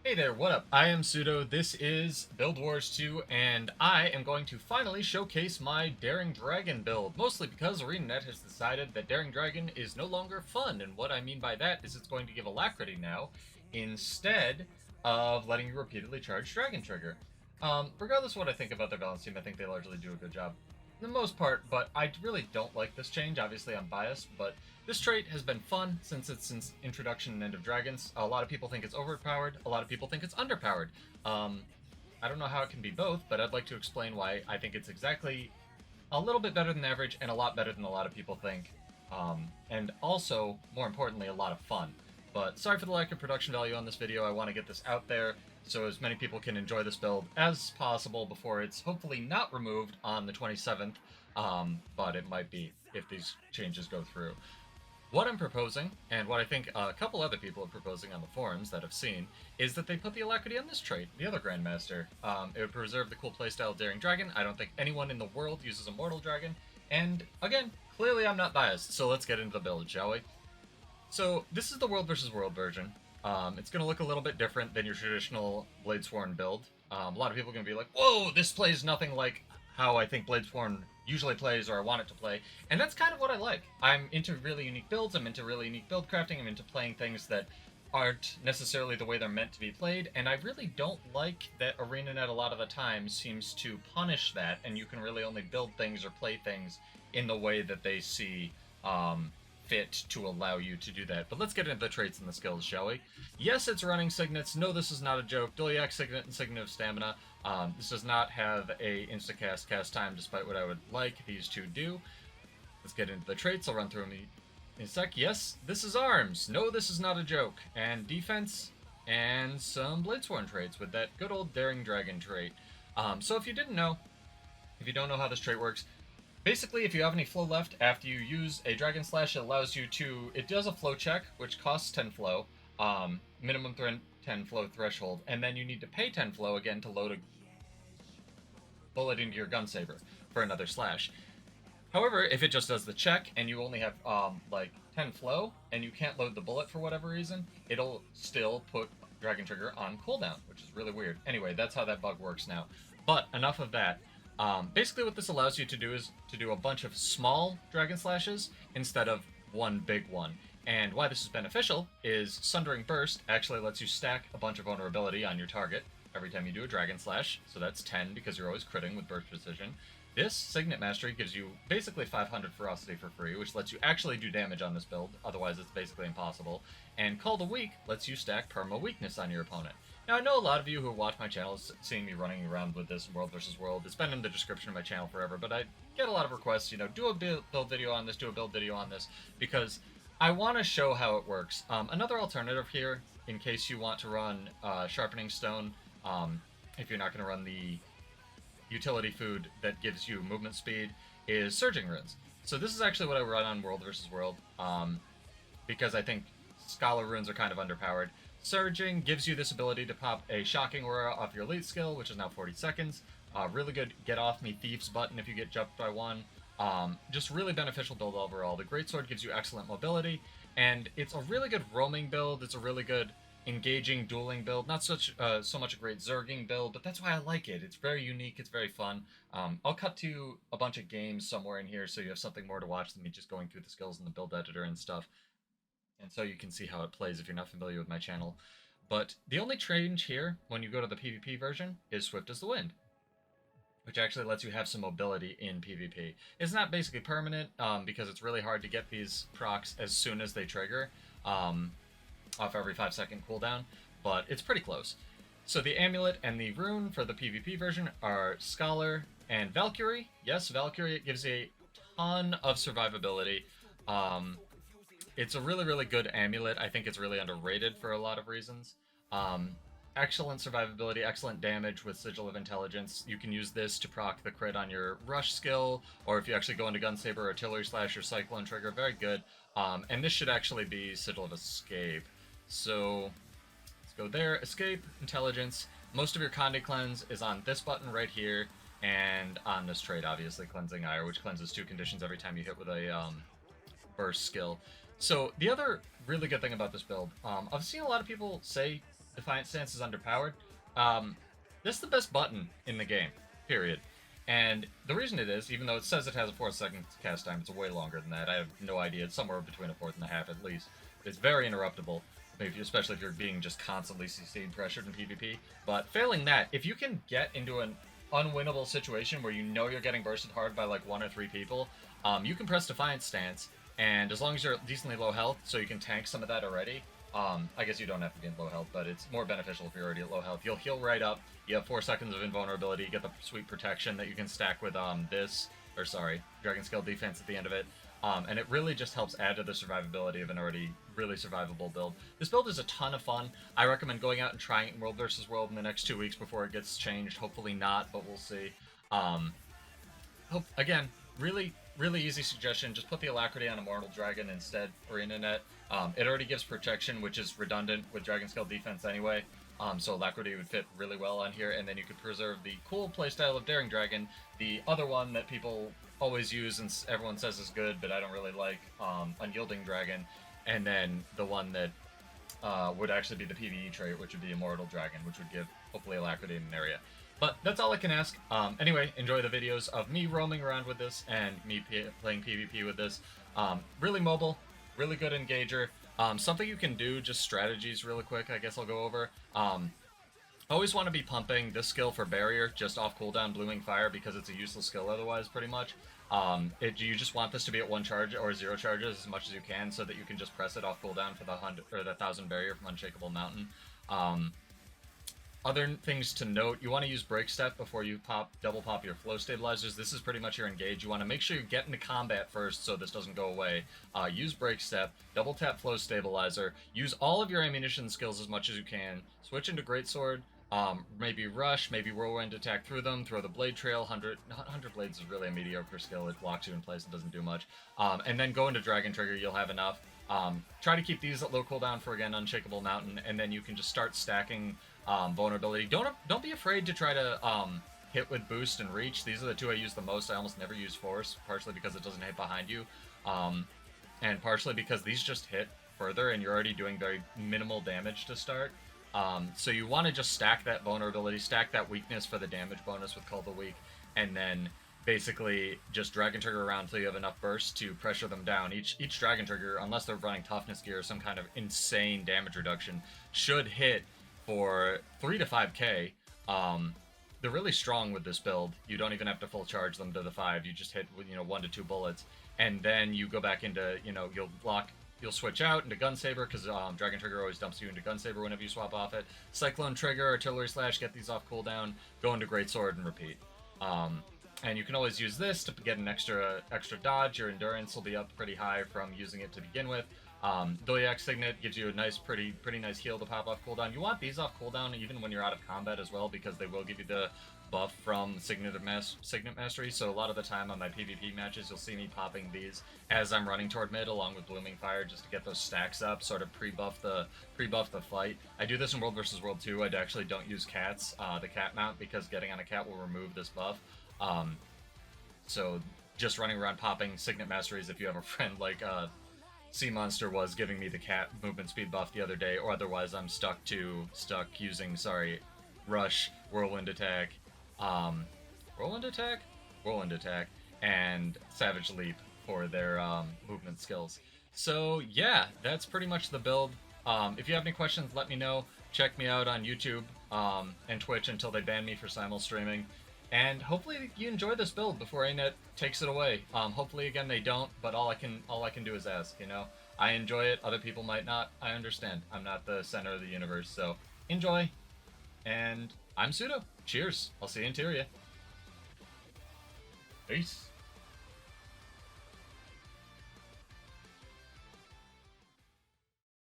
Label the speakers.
Speaker 1: Hey there, what up? I am Pseudo, this is Build Wars 2, and I am going to finally showcase my Daring Dragon build, mostly because ArenaNet has decided that Daring Dragon is no longer fun, and what I mean by that is it's going to give Alacrity now, instead of letting you repeatedly charge Dragon Trigger. Regardless of what I think about their balance team, I think they largely do a good job for the most part, but I really don't like this change. Obviously, I'm biased, but this trait has been fun since its introduction in End of Dragons. A lot of people think it's overpowered. A lot of people think it's underpowered. I don't know how it can be both, but I'd like to explain why I think it's exactly a little bit better than average and a lot better than a lot of people think. And also, more importantly, a lot of fun. But sorry for the lack of production value on this video. I want to get this out there so as many people can enjoy this build as possible before it's hopefully not removed on the 27th, but it might be if these changes go through. What I'm proposing, and what I think a couple other people are proposing on the forums that I've seen, is that they put the Alacrity on this trait, the other Grandmaster. It would preserve the cool playstyle of Daring Dragon. I don't think anyone in the world uses Immortal Dragon, and again, clearly I'm not biased, so let's get into the build, shall we? So this is the World vs. World version. It's going to look a little bit different than your traditional Bladesworn build. A lot of people are going to be like, whoa, this plays nothing like how I think Bladesworn usually plays or I want it to play, and that's kind of what I like. I'm into really unique builds, I'm into really unique build crafting, I'm into playing things that aren't necessarily the way they're meant to be played, and I really don't like that ArenaNet a lot of the time seems to punish that, and you can really only build things or play things in the way that they see fit to allow you to do that. But let's get into the traits and the skills, shall we? Yes, it's running signets. No, this is not a joke. Doliac signet and signet of stamina. This does not have a instacast cast time, despite what I would like. These two do. Let's get into the traits. I'll run through them in a sec. Yes, this is arms. No, this is not a joke. And defense, and some Bladesworn traits with that good old Daring Dragon trait. So if you didn't know, if you don't know how this trait works, basically, if you have any flow left after you use a Dragon Slash, it allows you to... It does a flow check, which costs 10 flow, minimum 10 flow threshold, and then you need to pay 10 flow again to load a bullet into your gun saber for another slash. However, if it just does the check and you only have like 10 flow and you can't load the bullet for whatever reason, it'll still put Dragon Trigger on cooldown, which is really weird. Anyway, that's how that bug works now. But enough of that. Basically what this allows you to do is to do a bunch of small Dragon Slashes instead of one big one. And why this is beneficial is Sundering Burst actually lets you stack a bunch of vulnerability on your target every time you do a Dragon Slash, so that's 10 because you're always critting with Burst Precision. This Signet Mastery gives you basically 500 Ferocity for free, which lets you actually do damage on this build, otherwise it's basically impossible. And Call to Weak lets you stack Perma Weakness on your opponent. Now, I know a lot of you who watch my channel seeing me running around with this in World vs. World. It's been in the description of my channel forever, but I get a lot of requests, you know, do a build video on this, do a build video on this, because I want to show how it works. Another alternative here, in case you want to run Sharpening Stone, if you're not going to run the utility food that gives you movement speed, is Surging Runes. So this is actually what I run on World vs. World, because I think Scholar Runes are kind of underpowered. Surging gives you this ability to pop a Shocking Aura off your elite skill, which is now 40 seconds. Really good Get Off Me Thieves button if you get jumped by one. Just really beneficial build overall. The Greatsword gives you excellent mobility, and it's a really good roaming build. It's a really good engaging dueling build. Not so much a great zerging build, but that's why I like it. It's very unique. It's very fun. I'll cut to a bunch of games somewhere in here so you have something more to watch than me just going through the skills in the build editor and stuff. And so you can see how it plays if you're not familiar with my channel. But the only change here, when you go to the PvP version, is Swift as the Wind, which actually lets you have some mobility in PvP. It's not basically permanent, because it's really hard to get these procs as soon as they trigger, off every 5-second cooldown, but it's pretty close. So the Amulet and the Rune for the PvP version are Scholar and Valkyrie. Yes, Valkyrie, it gives a ton of survivability. It's a really, really good amulet. I think it's really underrated for a lot of reasons. Excellent survivability, excellent damage with Sigil of Intelligence. You can use this to proc the crit on your rush skill, or if you actually go into Gun Saber, Artillery Slash, or Cyclone Trigger, very good. And this should actually be Sigil of Escape. So let's go there. Escape, Intelligence. Most of your Conde Cleanse is on this button right here, and on this trait, obviously, Cleansing Ire, which cleanses 2 conditions every time you hit with a burst skill. So the other really good thing about this build, I've seen a lot of people say Defiant Stance is underpowered. This is the best button in the game, period. And the reason it is, even though it says it has a 4-second cast time, it's way longer than that. I have no idea. It's somewhere between a fourth and a half at least. It's very interruptible, especially if you're being just constantly CC'd pressured in PvP. But failing that, if you can get into an unwinnable situation where you know you're getting bursted hard by like 1 or 3 people, you can press Defiant Stance, and as long as you're decently low health, so you can tank some of that already, I guess you don't have to be in low health, but it's more beneficial if you're already at low health. You'll heal right up. You have 4 seconds of invulnerability. You get the sweet protection that you can stack with Dragon Scale Defense at the end of it. And it really just helps add to the survivability of an already really survivable build. This build is a ton of fun. I recommend going out and trying it in World vs. World in the next 2 weeks before it gets changed. Hopefully not, but we'll see. Again, really easy suggestion. Just put the Alacrity on Immortal Dragon instead, or ANet. It already gives protection, which is redundant with Dragon Scale Defense anyway. So Alacrity would fit really well on here, and then you could preserve the cool playstyle of Daring Dragon, the other one that people always use and everyone says is good, but I don't really like, Unyielding Dragon, and then the one that would actually be the PvE trait, which would be Immortal Dragon, which would give, hopefully, Alacrity in an area. But that's all I can ask. Anyway, enjoy the videos of me roaming around with this and me playing PvP with this. Really mobile, really good engager. Something you can do, just strategies really quick, I guess I'll go over. Always want to be pumping this skill for barrier, just off cooldown, Blooming Fire, because it's a useless skill otherwise, pretty much. You just want this to be at 1 charge or 0 charges as much as you can, so that you can just press it off cooldown for the 1,000 barrier from Unshakable Mountain. Other things to note, you want to use Break Step before you double pop your flow stabilizers. This is pretty much your engage. You want to make sure you get into combat first so this doesn't go away. Use Break Step, double tap flow stabilizer, use all of your ammunition skills as much as you can, switch into Greatsword, maybe rush, maybe whirlwind attack through them, throw the blade trail. 100 blades is really a mediocre skill. It locks you in place and doesn't do much. And then go into Dragon Trigger, you'll have enough. Try to keep these at low cooldown for, again, Unshakable Mountain, and then you can just start stacking vulnerability. Don't be afraid to try to hit with boost and reach. These are the 2 I use the most. I almost never use force, partially because it doesn't hit behind you, and partially because these just hit further and you're already doing very minimal damage to start. So you want to just stack that vulnerability, stack that weakness for the damage bonus with Call the Weak, and then basically just Dragon Trigger around until you have enough burst to pressure them down. Each Dragon Trigger, unless they're running toughness gear or some kind of insane damage reduction, should hit for 3 to 5k. They're really strong with this build. You don't even have to full charge them to the 5. You just hit with 1 to 2 bullets, and then you go back into you'll switch out into Gunsaber, because Dragon Trigger always dumps you into Gunsaber whenever you swap off it. Cyclone Trigger, Artillery Slash, get these off cooldown, go into Greatsword and repeat. And you can always use this to get an extra dodge. Your endurance will be up pretty high from using it to begin with. Doyak Signet gives you a nice, pretty nice heal to pop off cooldown. You want these off cooldown even when you're out of combat as well, because they will give you the buff from Signet Mastery. So a lot of the time on my PvP matches, you'll see me popping these as I'm running toward mid, along with Blooming Fire, just to get those stacks up, sort of pre-buff the fight. I do this in World vs. World too. I actually don't use cats, the cat mount, because getting on a cat will remove this buff. So just running around popping Signet Masteries, if you have a friend like Sea Monster was giving me the cat movement speed buff the other day, or otherwise I'm stuck using Rush, Whirlwind Attack, and Savage Leap for their movement skills. So yeah, that's pretty much the build. If you have any questions, let me know. Check me out on YouTube and Twitch until they ban me for simul streaming. And hopefully you enjoy this build before ANet takes it away. Hopefully, again, they don't, but all I can do is ask, I enjoy it, other people might not, I understand. I'm not the center of the universe, so enjoy. And I'm Pseudo. Cheers. I'll see you in Tyria. Peace.